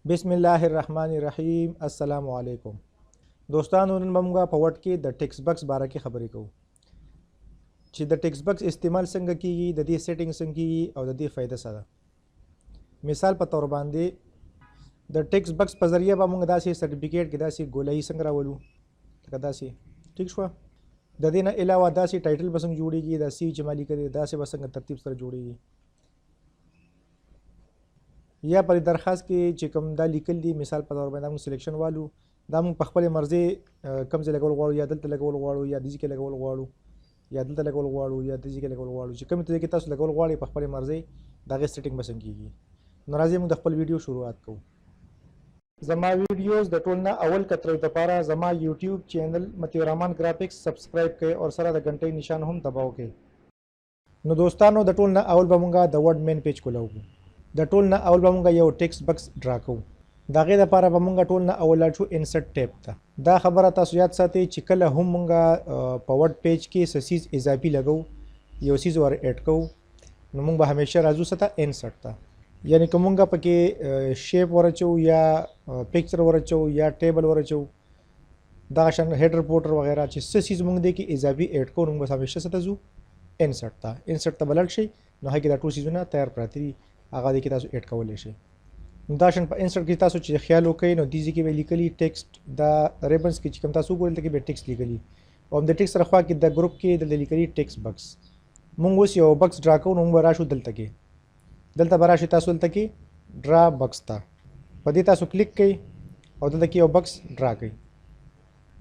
बिस्मिल्लाहिर्रहमानिर्रहीम अस्सलाम वालेकुम दोस्तانو नन موږ په وټ کې د ټیکس بکس باره کې خبرې کوو چې د ټیکس بکس استعمال څنګه کیږي د دې سیټینګ څنګه کیږي او د دې فائدہ څه ده مثال په تور باندې د ټیکس بکس په ذریعہ به موږ داسې سرټیفیکیټ کې داسې ګولایي څنګه راولو لکه داسې ټیک شو د دې نه علاوه داسې ټایټل به څنګه جوړیږي داسې چې مالی کوي داسې به څنګه ترتیب سره جوړیږي یا پر درخواست کې چې کوم دا لیکل دي مثال په تور باندې موږ سلیکشن والو دا موږ په خپل مرزي کم ځای لګول غواړو یا دلته لګول غواړو یا دې کې لګول غواړو یا دلته لګول غواړو یا دې کې لګول غواړو چې کوم ته کې تاسو لګول غواړئ په خپل مرزي دا غي سیټینګ بسنګ کیږي نو راځي موږ د خپل ویډیو شروعات کوو زما ویډیوز د ټول نه اول کترې لپاره زما یوټیوب چینل متیوررحمان گرافکس سبسکرایب کړئ او سره د غنټې نشان هم دباو کړئ نو دوستانو د ټول نه اول به موږ د ورډ مین پیج کولاو د ټول نه اول به موږ یو ټیکس بکس ډرا کوو دا غي لپاره به موږ ټول نه اول لاړ شو انسرټ ټیب ته دا خبره تاسو یاد ساتئ چې کله هم موږ په ورډ پیج کې سسیز اضافي لګو یو سیز ور اډ کوو نو موږ به همیشه راځو ستا انسرټ ته یعنی کوم موږ پکې شیپ ورچو یا پکچر ورچو یا ټیبل ورچو دا شان هیډر پورټر وغیرہ چې سسیز موږ دې کې اضافي اډ کوو موږ همیشه ستا زو انسرټ ته بلل شي نو هغه دا ټول سیزونه تیار پراته دي هغه دې کې تاسو اډ کولای شئ دا شان په انسرټ کې تاسو چې خیال وکړئ نو دې کې به لیکلي ټیکسټ دا ریبنز کې چې کوم تاسو ګورئ کې به ټیکسټ لیکلي او د ټیکسټ سره خوا کې د ګروپ کې د لیکلي ټیکسټ بکس موږ اوس یو بکس ډرا کوو نو موږ راشو دلته به راشي تاسو دلته کې ډرا بکس ته په دې تاسو کلیک کړئ او دلته کې یو بکس ډرا کړئ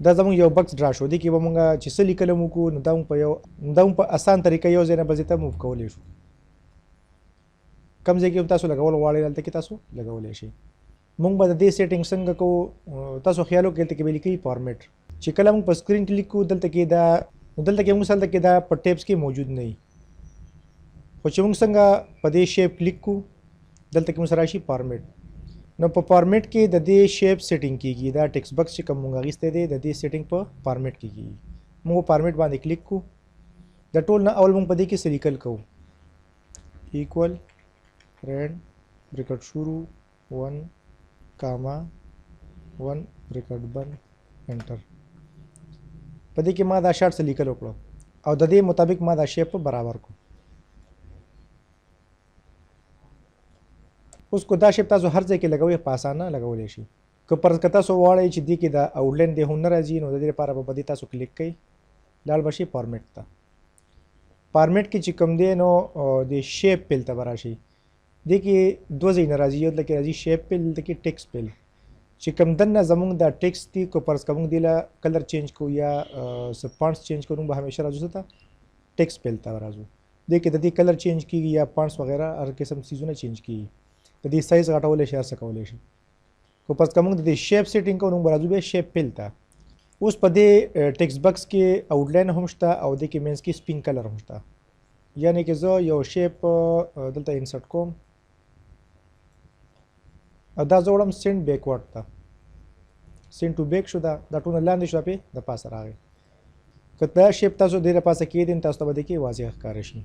دا زموږ یو بکس ډرا شو دي کې به موږ چې څه لیکل مو کو نو دا په آسان طریقه یو ځای نه بل ځای ته موو کولی شو کم ځای کې تاسو لګول غواړئ دلته کې تاسو لګولی شئ موږ به د دې سیټینګ څنګه کوو تاسو خیال وکړئ دلته کې به لیکلي فارمیټ چې کله موږ په سکرین کلیک کوو دلته کې موږ دلته کې دا په ټیبس کې موجود نه وي خو چې موږ څنګه په دې شیپ کلیک کوو دلته کې موږ سره راشي فارمیټ نو په فارمیټ کې د دې شیپ سیټینګ کیږي دا ټیکس بکس چې کوم موږ اخیستی دی د دې سیټینګ په فارمیټ کې کیږي موږ فارمیټ باندې کلیک کوو د ټول نه اول موږ په دې کې څه لیکل کوو ایکول ریډ بریکټ شروع 1 کاما 1 بریکټ بند انټر په دې کې ما دا شارټ څه لیکل وکړو او د دې مطابق ما دا شیپ برابر کو اوس کو دا شیپ تاسو هر ځای کې لګوي په اسانه لګولای شي که پر کته سو واړی چې دې کې دا آوټلاین دی هنر راځي نو د دې لپاره به تاسو کلیک کړئ لاړ بشي فارمیټ ته فارمیټ کې چې کوم دی نو د شیپ پیل ته راشي دې کې دوه ځای ناراضي یو لکه راځي شیپ پیل د کې ټیکس پیل چې کوم دنه زمونږ دا ټیکس دی کو پرس کوم دی لا کلر چینج کو یا فونټس چینج کوو به همیشه راځو ته ټیکس پیل ته راځو دې کې د دې کلر چینج کیږي یا فونټس وغیرہ هر قسم چیزونه چینج کیږي د دې سایز غټولای شي هر څه کولای شي کو پرس کوم د دې شیپ سیټینګ کوو به راځو به شیپ پیل ته اوس په دې ټیکس بکس کې آوټلاین هم شته او د کې مینس کې سپین کلر هم شته یعنی کې زه یو شیپ دلته انسرټ کوم دا زوړم سینډ بیکورډ ته سینډ ټو بیک شو دا ټول لاندې شو په د پاسه راغی که دا شیپ تاسو ډیره پاسه کې دین تاسو ته به کې واضح ښکار شي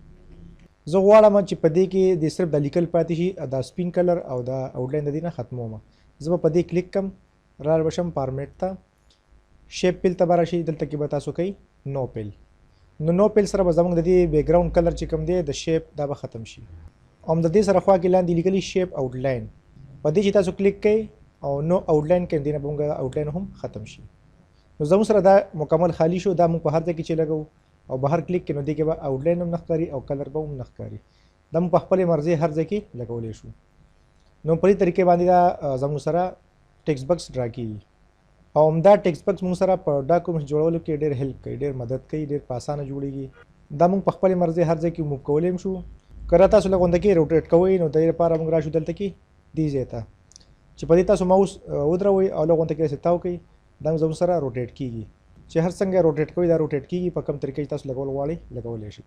زه غواړم چې په دې کې د صرف د لیکل پاتې شي دا سپین کلر او دا آوټلاین د دې نه ختموم زه په دې کلیک کم را بشم فارمیټ ته شیپ پیل ته راشي دلته کې به تاسو کوي نو پیل نو پیل سره به زموږ د دې بیک ګراوند کلر چې کوم دی د شیپ دا به ختم شي او د دې سره خوا کې لاندې لیکلي شیپ آوټلاین په دې چې تاسو کلیک کړئ او نو آوټلاین کې دینه موږ آوټلاین هم ختم شي نو زموږ سره دا مکمل خالی شو دا موږ په هر ځای کې چې لګو او بهر کلیک کړو دې کې به آوټلاین هم نخکاری او کلر به هم نخکاری دا موږ په خپل مرزي هر ځای کې لګولې شو نو په دې طریقې باندې دا زموږ سره ټیکس بکس ډرا کیږي او دا ټیکس بکس موږ سره په ډاکومنټ جوړولو کې ډېر هیلپ کوي ډېر مدد کوي ډېر په اسانه جوړیږي دا موږ په خپل مرزي هر ځای کې موو کولای شو کړه تاسو لګوند کې روټیټ کوئ نو د لپاره موږ راشو دلته کې دی زیاته چې په دې تاسو ماوس ودروي او لګوند کې ستاو کوي دا زموږ سره روټیټ کیږي چې هر څنګه روټیټ کوي دا روټیټ کیږي په کوم طریقې تاسو لګول غواړئ لګولای شي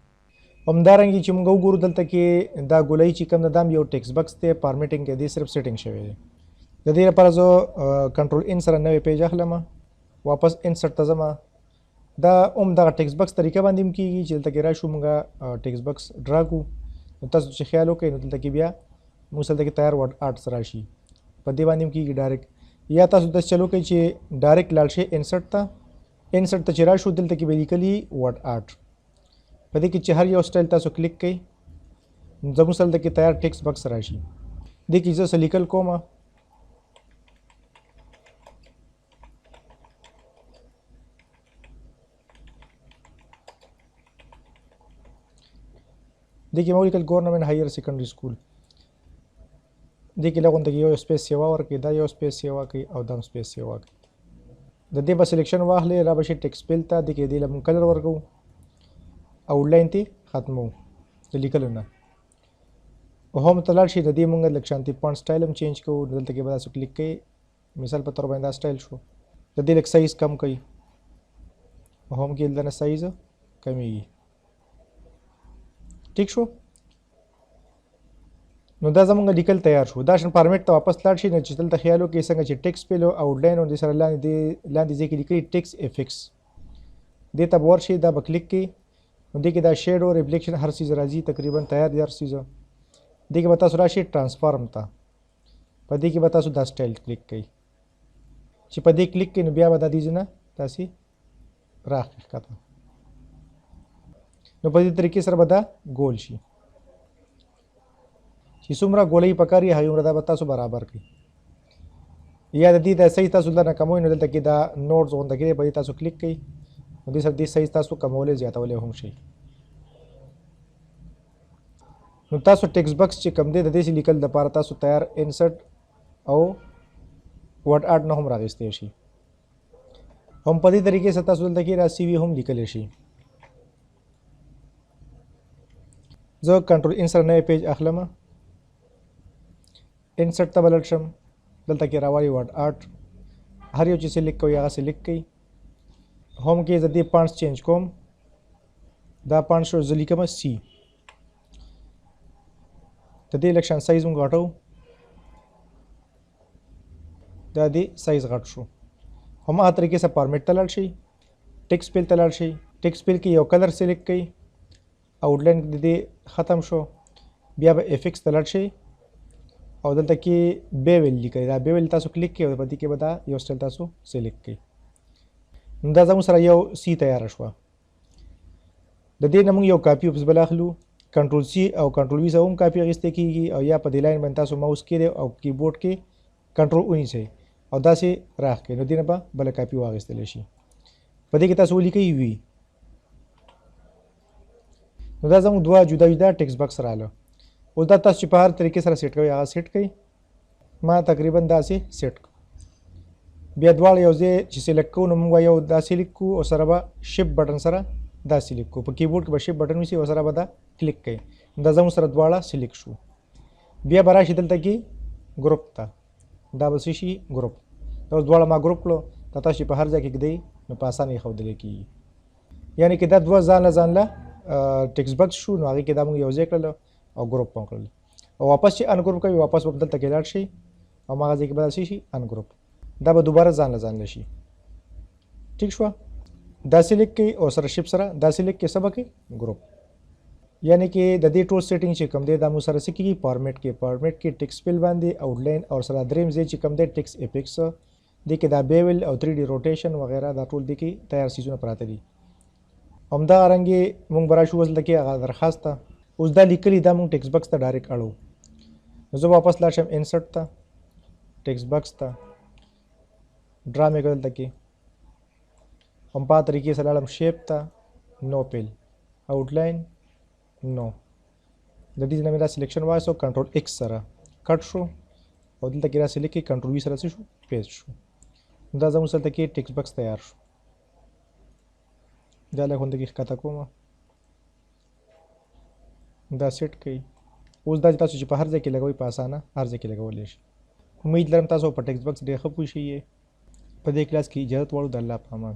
همدارنګه چې موږ وګورو دلته کې دا ګولای چې کوم د دام یو ټیکس بکس ته فارمیټینګ کې دې صرف سیټینګ شوی دی د دې لپاره زه کنټرول ان سره نوې پیج اخلم واپس انسرټ ته ځم دا دغه ټیکس بکس طریقه باندې کیږي چې دلته کې راشو موږ ټیکس بکس ډرا کوو تاسو چې خیال وکړئ نو دلته کې بیا موږ دلته کې تیار ورډ آرټس راشي په دې باندې هم کېږي ډایرکټ. یا تاسو داسې چلو کوئ چې ډایرکټ لاړ شئ انسرټ ته. انسرټ ته چې راشو دلته کې به لیکلي ورډ آرټ. په دې کې چې هر یو سټایل تاسو کلیک کړئ زموږ سره دلته کې تیار ټیکسټ بکس راشي. دې کې زه څه لیکل کوم دې کې مو لیکل ګورنمنټ هایر سیکنډري سکول. دې کې لږ غونډه یو سپیس سیوا ورکړئ دا یو سپیس سیوا کوي او دا سپیس سیوا کوي. د دې به سلیکشن واخلئ را به شي ټیکسټ پیل ته. دې کې دې له موږ کلر ورکوو آوټلاین ته ختمو د لیکلو نه. هوم ته لاړ شي د دې موږ لږ شانتي فونټ سټایل هم چینج کوو. دلته کې به تاسو کلیک کړئ مثال په طور باندې دا سټایل شو. د دې لږ سایز کم کوي. هوم کې دلته نه سایز کمیږي. ٹھیک شو. نو دا زمونږ لیکل تیار شو. دا شن فارمیټ ته واپس لاړ شي. نو چې دلته خیال وکړئ څنګه چې ټیکسټ پیل او آوټلاین او د سره لاندې ځای کې لیکلي ټیکسټ افیکس دې ته به ورشئ دا به کلیک کړئ. نو دې کې دا شیډو ریفلیکشن هر څیز راځي تقریبا تیار دي هر څیز. دې کې به تاسو راشئ ټرانسفارم ته. په دې کې به تاسو دا سټایل کلیک کړئ. چې په دې کلیک کړئ نو بیا به دا دې ځای نه داسې راښکته ښکته. نو په دې طریقې سره به دا ګول شي. چې څومره ګولۍ پکار وي هغومره دا به تاسو برابر کړئ. یا د دې د سایز تاسو دلته کموئ نو دلته کې دا نوټس غونډه کې دی په دې تاسو کلیک کړئ. نو دې سره دې سایز تاسو کمولی زیاتولی هم شئ. نو تاسو ټیکسټ بکس چې کوم دی د دې لیکل دپاره تاسو تیار انسرټ او ورډ آرټ نه هم راغیستی شي. هم په دې طریقې سره تاسو دلته کې را سی وي هم لیکلی شي. زه کنټرول انسرټ نوی پیج اخلم. انسرټ ته به لاړ شم. دلته کې راوالي ورډ آرټ. هر یو چې سلیکټ کوئ هغه سلیکټ کړئ. होम के जब पांच चेंज कोम दा 500 जली कम सी तदे इलेक्शन साइज में घटाओ दादी साइज घट शो हम आ तरीके से फॉर्मेट तलाड़ शी टेक्स्ट पेल तलाड़ शी टेक्स्ट पेल की यो कलर सेलेक्ट कई आउटलाइन दे ख़त्म शो बिया एफेक्ट्स तलाड़ शी और दलता की बेवेल लिखा दा बेवेल तासो क्लिक किया पति के बता यो स्टाइल तासो सेलेक्ट कई دا زموږ سره یو سی تیاره شوه. د دې نه موږ یو کاپي اوپس بل اخلو. کنټرول سی او کنټرول وي سره هم کاپي اخیستی کېږي او یا په دې لاین باندې تاسو ماوس کیږدئ او کیبورډ کې کنټرول ونیسئ او داسې راښکئ نو دې نه به بله کاپي واخیستلی شي. په دې کې تاسو ولیکئ وي. نو دا زموږ دوه جدا جدا ټیکسټ بکس راغله. اوس دا تاسو چې په هر طریقې سره سیټ کوئ هغه سیټ کړئ. ما تقریبا داسې سیټ کړ. بیا دواړه یو ځای چې سلیکټ کوو نو موږ یو دا سلیکټ کوو او سره به شپ بټن سره دا سلیکټ کوو. په کیبورډ کې به شپ بټن ویسي او سره به دا کلیک کوئ. دا زموږ سره دواړه سلیکټ شو. بیا به راشي دلته کې ګروپ ته. دا به څه شي ګروپ. دا اوس دواړه ما ګروپ کړو. دا تاسو چې په هر ځای کې ږدئ نو په اسانه ښودلی کېږي. یعنې کې دا دوه ځان له ټیکسټ بکس شو نو هغې کې دا موږ یو ځای کړل او ګروپ هم کړل. او واپس چې ان ګروپ کوي واپس به دلته کې لاړ شي او هغه ځای کې به څه شي ان ګروپ. دا به دوباره ځان له شي. ٹھیک شو. دا سلیکټ کړئ او سره شپ سره دا سلیکټ کړئ سبا کې ګروپ. یعنی کې د دې ټول سیټینګ چې کوم دی دا مو سره څه کېږي فارمیټ کې ټیکسټ پیل باندې آوټلاین او سره دریم ځای چې کوم دی ټیکسټ افیکس دې کې دا بیول او 3D روټیشن وغیرہ دا ټول دې کې تیار سیزونه پراته دي. همدارنګې موږ به راشو اوس دلته کې هغه درخواست ته. اوس دا لیکلي دا موږ ټیکسټ بکس ته ډایرکټ اړو. نو زه واپس لاړ شم انسرټ ته ټیکسټ بکس ته ड्रा में कदल तक हम पा तरीके से लाड़म शेप था नो पेल आउटलाइन नो जल्दी से मेरा सिलेक्शन वाइस और कंट्रोल एक्स सरा कट शो और दिल तक सिलेक्ट कंट्रोल वी सरा से शो पेस्ट शो दादा मुसल तक टेक्स्ट बॉक्स तैयार शो जाला होने की कथा को दा सेट कई उस दा जता सुची हर जगह लगाई पासाना हर जगह लगावले उम्मीद लरम तासो पर टेक्स्ट बॉक्स देखो पूछिए په دې کلاس کې اجازه غواړو د الله په امان.